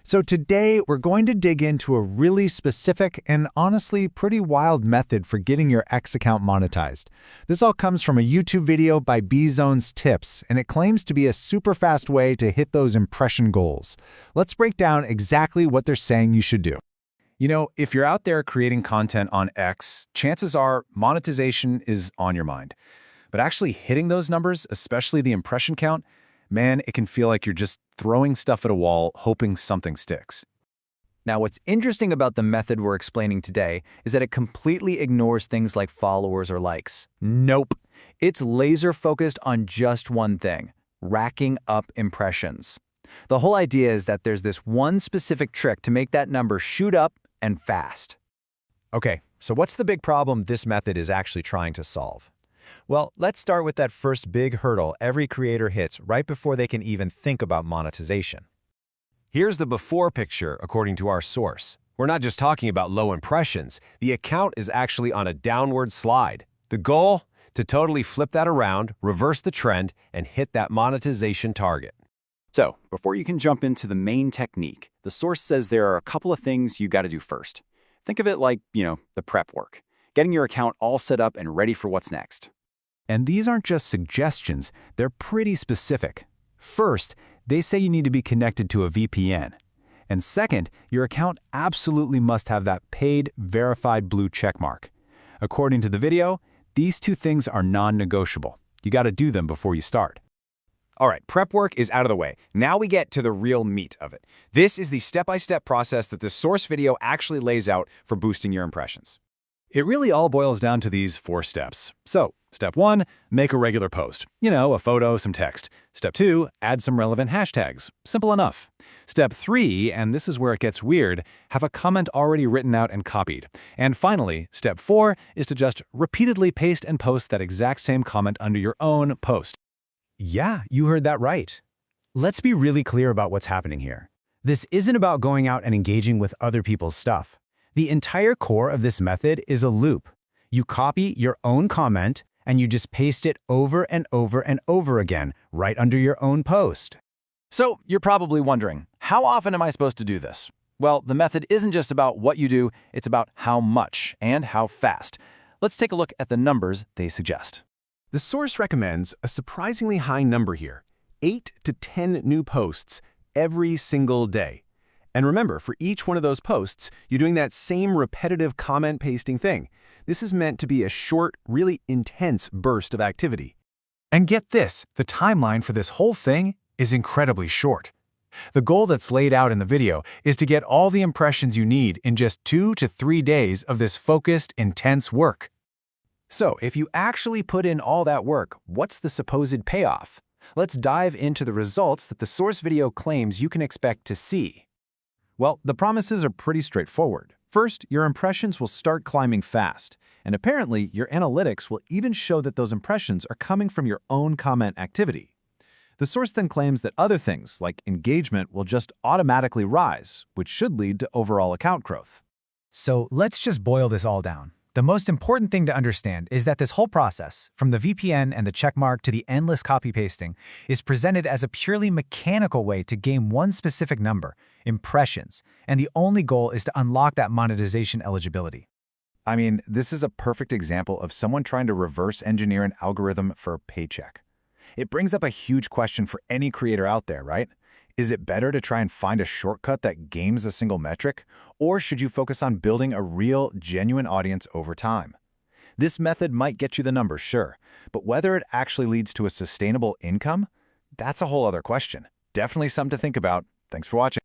So today, we're going to dig into a really specific and honestly pretty wild method for getting your X account monetized. This all comes from a YouTube video by Bzone's Tips, and it claims to be a super fast way to hit those impression goals. Let's break down exactly what they're saying you should do. You know, if you're out there creating content on X, chances are monetization is on your mind. But actually hitting those numbers, especially the impression count, man, it can feel like you're just throwing stuff at a wall, hoping something sticks. Now, what's interesting about the method we're explaining today is that it completely ignores things like followers or likes. Nope. It's laser-focused on just one thing: racking up impressions. The whole idea is that there's this one specific trick to make that number shoot up and fast. Okay, so what's the big problem this method is actually trying to solve? Well, let's start with that first big hurdle every creator hits right before they can even think about monetization. Here's the before picture according to our source. We're not just talking about low impressions. The account is actually on a downward slide. The goal? To totally flip that around, reverse the trend, and hit that monetization target. So, before you can jump into the main technique, the source says there are a couple of things you got to do first. Think of it like, the prep work. Getting your account all set up and ready for what's next. And these aren't just suggestions, they're pretty specific. First, they say you need to be connected to a VPN. And second, your account absolutely must have that paid, verified blue checkmark. According to the video, these two things are non-negotiable. You got to do them before you start. All right, prep work is out of the way. Now we get to the real meat of it. This is the step-by-step process that the source video actually lays out for boosting your impressions. It really all boils down to these 4 steps. So, step 1, make a regular post. A photo, some text. Step 2, add some relevant hashtags. Simple enough. Step 3, and this is where it gets weird, have a comment already written out and copied. And finally, step 4 is to just repeatedly paste and post that exact same comment under your own post. Yeah, you heard that right. Let's be really clear about what's happening here. This isn't about going out and engaging with other people's stuff. The entire core of this method is a loop. You copy your own comment, and you just paste it over and over and over again, right under your own post. So, you're probably wondering, how often am I supposed to do this? Well, the method isn't just about what you do, it's about how much and how fast. Let's take a look at the numbers they suggest. The source recommends a surprisingly high number here, 8 to 10 new posts every single day. And remember, for each one of those posts, you're doing that same repetitive comment pasting thing. This is meant to be a short, really intense burst of activity. And get this, the timeline for this whole thing is incredibly short. The goal that's laid out in the video is to get all the impressions you need in just 2 to 3 days of this focused, intense work. So, if you actually put in all that work, what's the supposed payoff? Let's dive into the results that the source video claims you can expect to see. Well, the promises are pretty straightforward. First, your impressions will start climbing fast, and apparently your analytics will even show that those impressions are coming from your own comment activity. The source then claims that other things, like engagement, will just automatically rise, which should lead to overall account growth. So let's just boil this all down. The most important thing to understand is that this whole process, from the VPN and the checkmark to the endless copy-pasting, is presented as a purely mechanical way to gain one specific number, impressions, and the only goal is to unlock that monetization eligibility. I mean, this is a perfect example of someone trying to reverse engineer an algorithm for a paycheck. It brings up a huge question for any creator out there, right? Is it better to try and find a shortcut that games a single metric, or should you focus on building a real, genuine audience over time? This method might get you the numbers, sure, but whether it actually leads to a sustainable income, that's a whole other question. Definitely something to think about. Thanks for watching.